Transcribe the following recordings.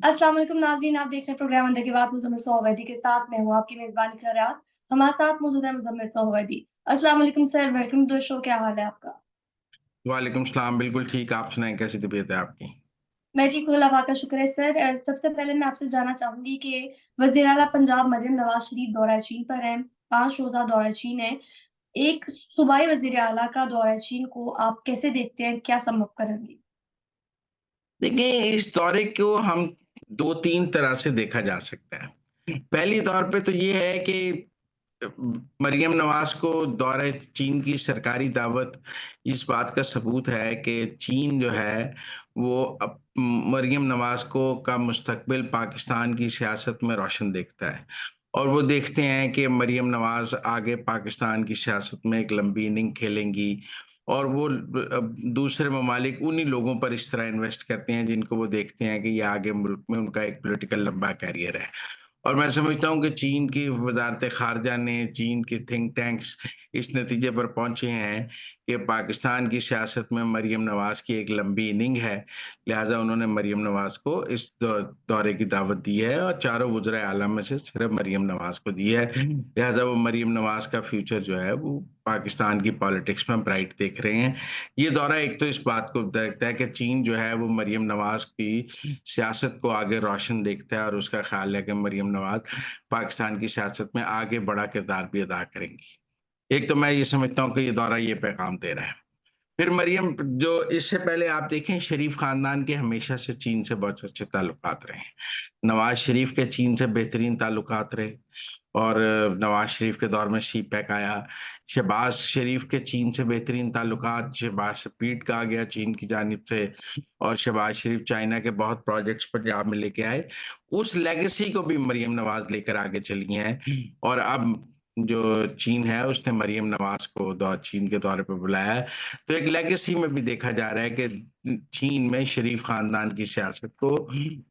अस्सलाम वालेकुम नाज़रीन, आप देख रहे हैं प्रोग्राम अंदर की बात मुज़म्मिल सोहवैदी के साथ। मैं हूँ आपकी मेज़बान इक़रा रियाज़। हमारे साथ मौजूद है मुज़म्मिल सोहवैदी। अस्सलाम वालेकुम sir, welcome to the show. क्या हाल है आपका? वालेकुम सलाम, बिल्कुल ठीक। आप सुनाएँ, कैसी तबीयत है आपकी? मैं ठीक हूँ, अल्लाह पाक का शुक्र है सर। सबसे पहले मैं आपसे जानना चाहूँगी कि वज़ीर आला पंजाब मरियम नवाज़ शरीफ दौरा चीन पर हैं, 5 रोज़ा दौरा चीन है। एक सूबाई वज़ीर आला का दौरा चीन को आप कैसे देखते हैं? क्या सम अप करेंगे? देखिए, इस दौरे को हम 2-3 तरह से देखा जा सकता है। पहली तौर पे तो ये है कि अ, मरियम नवाज़ को दौरे चीन की सरकारी दावत इस बात का सबूत है कि चीन जो है, वो मरियम नवाज़ को का मुस्तकबिल पाकिस्तान की सियासत में रोशन देखता है। और वो देखते हैं कि मरियम नवाज़ आगे पाकिस्तान की सियासत में एक लंबी इनिंग खेलेंगी और वो दूसरे ममालिक उन्हीं लोगों पर इस तरह इन्वेस्ट करते हैं जिनको वो देखते हैं कि ये आगे मुल्क में उनका एक पॉलिटिकल लंबा करियर है। और मैं समझता हूँ कि चीन की वज़ारत-ए-ख़ारिजा ने, चीन के थिंक टैंक्स इस नतीजे पर पहुँचे हैं कि पाकिस्तान की सियासत में मरियम नवाज़ की एक लंबी इनिंग है, लिहाज़ा उन्होंने मरियम नवाज़ को इस दौरे की दावत दी है और चारों वज़राए आला में से सिर्फ़ मरियम नवाज़ को दी है। लिहाज़ा वो मरियम नवाज़ का फ्यूचर जो है, वो पाकिस्तान की पॉलिटिक्स में ब्राइट देख रहे हैं। ये दौरा एक तो इस बात को देखता है कि चीन जो है, वो मरियम नवाज़ की सियासत को आगे रोशन देखता है और उसका ख़्याल है कि मरियम नवाज़ पाकिस्तान की सियासत में आगे बड़ा किरदार भी अदा करेंगी। एक तो मैं ये समझता हूँ कि ये दौरा ये पैगाम दे रहा है। फिर मरियम जो इससे पहले आप देखें शरीफ ख़ानदान के हमेशा से चीन से बहुत अच्छे ताल्लुकात रहे हैं। नवाज़ शरीफ के चीन से बेहतरीन ताल्लुकात रहे और नवाज़ शरीफ के दौर में सीपैक आया। शहबाज़ शरीफ के चीन से बेहतरीन ताल्लुकात, शहबाज़ से पीट कहा गया चीन की जानिब से और शहबाज़ शरीफ चाइना के बहुत प्रोजेक्ट्स पंजाब में लेके आए। उस लेगेसी को भी मरियम नवाज़ लेकर आगे चली हैं और अब जो चीन है उसने मरियम नवाज़ को चीन के दौरे पे बुलाया है। तो एक लेगेसी में भी देखा जा रहा है कि चीन में शरीफ ख़ानदान की सियासत को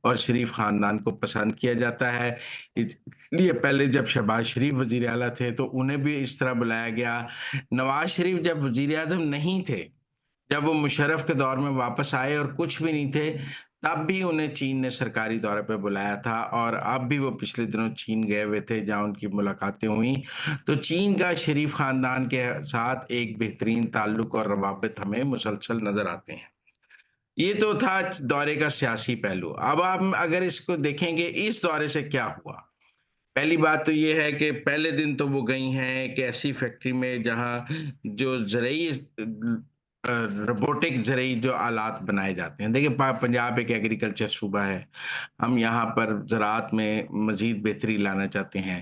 और शरीफ ख़ानदान को पसंद किया जाता है। इसलिए पहले जब शहबाज़ शरीफ वज़ीर आला थे तो उन्हें भी इस तरह बुलाया गया। नवाज़ शरीफ जब वज़ीर-ए-आज़म नहीं थे, जब वो मुशर्रफ के दौर में वापस आए और कुछ भी नहीं थे, तब भी उन्हें चीन ने सरकारी दौरे पे बुलाया था और अब भी वो पिछले दिनों चीन गए हुए थे, जहाँ उनकी मुलाकातें हुईं। तो चीन का शरीफ ख़ानदान के साथ एक बेहतरीन ताल्लुक और रवाबित हमें मुसलसल नज़र आते हैं। ये तो था दौरे का सियासी पहलू। अब आप अगर इसको देखेंगे इस दौरे से क्या हुआ? पहली बात तो ये है कि पहले दिन तो वो गई हैं एक ऐसी फैक्ट्री में जहाँ जो रोबोटिक ज़रई जो आलात बनाए जाते हैं। देखिए पंजाब एक एग्रीकल्चर सूबा है। हम यहाँ पर ज़राअत में मज़ीद बेहतरी लाना चाहते हैं।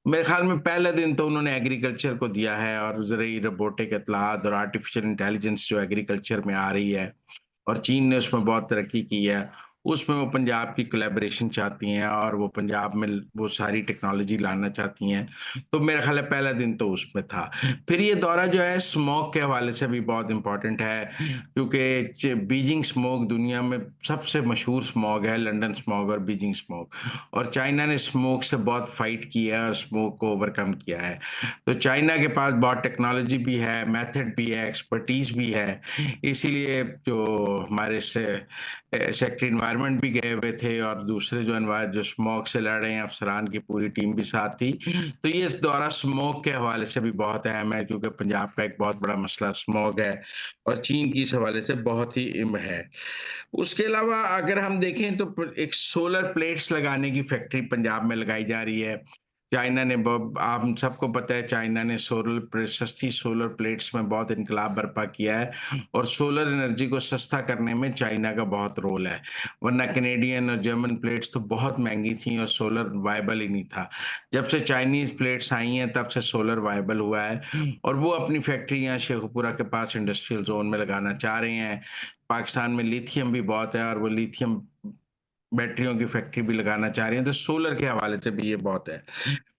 मेरे ख़्याल में पहले दिन तो उन्होंने एग्रीकल्चर को दिया है और ज़रई रोबोटिक इत्तलात और आर्टिफ़िशियल इंटेलिजेंस जो एग्रीकल्चर में आ रही है और चीन ने उसमें बहुत तरक्की की है। उसमें वो पंजाब की कोलैबोरेशन चाहती हैं और वो पंजाब में वो सारी टेक्नोलॉजी लाना चाहती हैं। तो मेरा ख़्याल है पहला दिन तो उसमें था। फिर ये दौरा जो है स्मॉग के हवाले से भी बहुत इम्पोर्टेंट है क्योंकि बीजिंग स्मॉग दुनिया में सबसे मशहूर स्मॉग है, लंदन स्मॉग और बीजिंग स्मॉग और चाइना ने स्मॉग से बहुत फाइट की है और स्मॉग को ओवरकम किया है। तो चाइना के पास बहुत टेक्नोलॉजी भी है, मेथड भी है, एक्सपर्टीज़ भी है। इसीलिए जो हमारे सेक्रेटरी एनवायरनमेंट भी गए हुए थे और दूसरे जो स्मॉग से लड़ रहे हैं अफसरान की पूरी टीम भी साथ थी। तो ये इस दौरा स्मॉग के हवाले से भी बहुत अहम है क्योंकि पंजाब का एक बहुत बड़ा मसला स्मॉग है और चीन की इस हवाले से बहुत ही अहम है। उसके अलावा अगर हम देखें तो एक सोलर प्लेट्स लगाने की फैक्ट्री पंजाब में लगाई जा रही है। चाइना ने ब आप सबको पता है चाइना ने सस्ती सोलर प्लेट्स में बहुत इनकलाब बर्पा किया है और सोलर एनर्जी को सस्ता करने में चाइना का बहुत रोल है। वरना कैनेडियन और जर्मन प्लेट्स तो बहुत महँगी थी और सोलर वायबल ही नहीं था। जब से चाइनीज़ प्लेट्स आई हैं तब से सोलर वायबल हुआ है और वो अपनी फैक्ट्री यहाँ शेखुपुरा के पास इंडस्ट्रियल ज़ोन में लगाना चाह रहे हैं। पाकिस्तान में लिथियम भी बहुत है और वो लिथियम बैटरियों की फैक्ट्री भी लगाना चाह रहे हैं, तो सोलर के हवाले से भी ये बहुत है।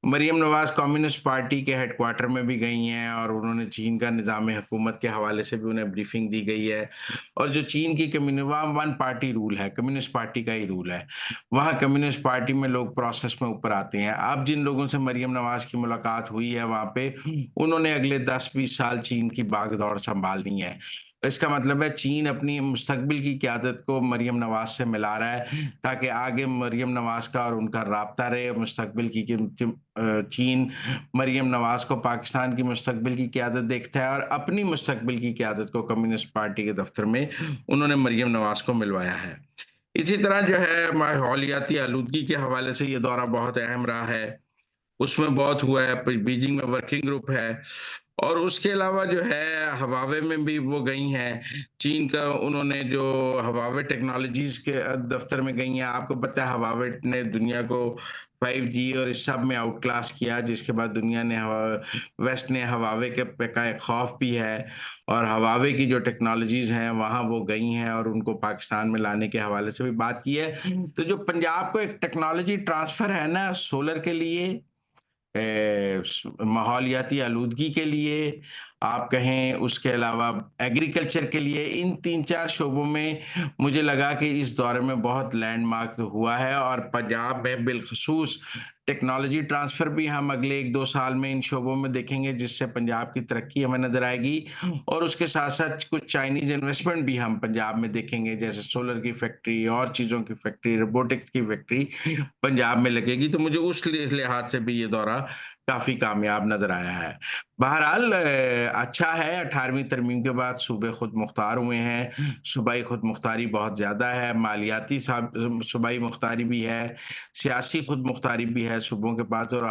मरियम नवाज़ कम्युनिस्ट पार्टी के हेडक्वार्टर में भी गई हैं और उन्होंने चीन का निज़ाम हुकूमत के हवाले से भी उन्हें ब्रीफिंग दी गई है और जो चीन की वहाँ वन पार्टी रूल है, कम्युनिस्ट पार्टी का ही रूल है। वहाँ कम्युनिस्ट पार्टी में लोग प्रोसेस में ऊपर आते हैं। अब जिन लोगों से मरियम नवाज़ की मुलाकात हुई है वहाँ पे, उन्होंने अगले 10-20 साल चीन की बागडोर सँभालनी है इसका मतलब है चीन अपनी मुस्तकबिल की क़यादत को मरियम नवाज़ से मिला रहा है, ताकि आगे मरियम नवाज़ का और उनका राब्ता रहे मुस्तकबिल की चीन मरियम नवाज़ को पाकिस्तान की मुस्तकबिल की क़यादत देखता है और अपनी मुस्तकबिल की क़यादत को कम्युनिस्ट पार्टी के दफ़्तर में उन्होंने मरियम नवाज़ को मिलवाया है। इसी तरह जो है माहौलियाती आलूदगी के हवाले से ये दौरा बहुत अहम रहा है। उसमें बहुत हुआ है, बीजिंग में वर्किंग ग्रुप है और उसके अलावा जो है हवावे में भी वो गई हैं। चीन का उन्होंने जो हवावे टेक्नोलॉजीज़ के दफ़्तर में गई हैं। आपको पता है हवावे ने दुनिया को 5G और इस सब में आउट क्लास किया, जिसके बाद दुनिया ने वेस्ट ने हवावे के पे का एक खौफ भी है और हवावे की जो टेक्नोलॉजीज़ हैं, वहाँ वो गई हैं और उनको पाकिस्तान में लाने के हवाले से भी बात की है। तो जो पंजाब को एक टेक्नोलॉजी ट्रांसफ़र है ना सोलर के लिए माहौलियाती आलूदगी के लिए, आप कहें उसके अलावा एग्रीकल्चर के लिए, इन 3-4 शोबों में मुझे लगा कि इस दौरे में बहुत लैंडमार्क हुआ है और पंजाब में बिलख़ुसूस टेक्नोलॉजी ट्रांसफ़र भी हम अगले 1-2 साल में इन शोबों में देखेंगे, जिससे पंजाब की तरक्की हमें नज़र आएगी और उसके साथ-साथ कुछ चाइनीज़ इन्वेस्टमेंट भी हम पंजाब में देखेंगे, जैसे सोलर की फैक्ट्री और चीज़ों की फैक्ट्री, रोबोटिक्स की फैक्ट्री पंजाब में लगेगी। तो मुझे उस लिहाज से भी ये दौरा काफ़ी कामयाब नज़र आया है। बहरहाल अच्छा है 18वीं तरमीम के बाद सूबे खुद मुख्तार हुए हैं, सूबाई खुद मुख्तारी बहुत ज़्यादा है, मालियाती सूबाई मुख्तारी भी है, सियासी खुद मुख्तारी भी है सूबों के पास और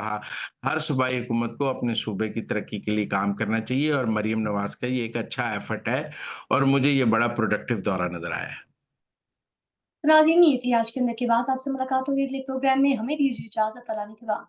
हर सूबाई हुकूमत को अपने सूबे की तरक्की के लिए काम करना चाहिए और मरियम नवाज़ का ये एक अच्छा एफर्ट है और मुझे ये बड़ा प्रोडक्टिव दौरा नज़र आया है। नाज़रीन, ये थी आज के अंदर की बात। आपसे मुलाकात होगी अगले प्रोग्राम में। हमें दीजिए इजाज़त। अल्लाह ने के बाद।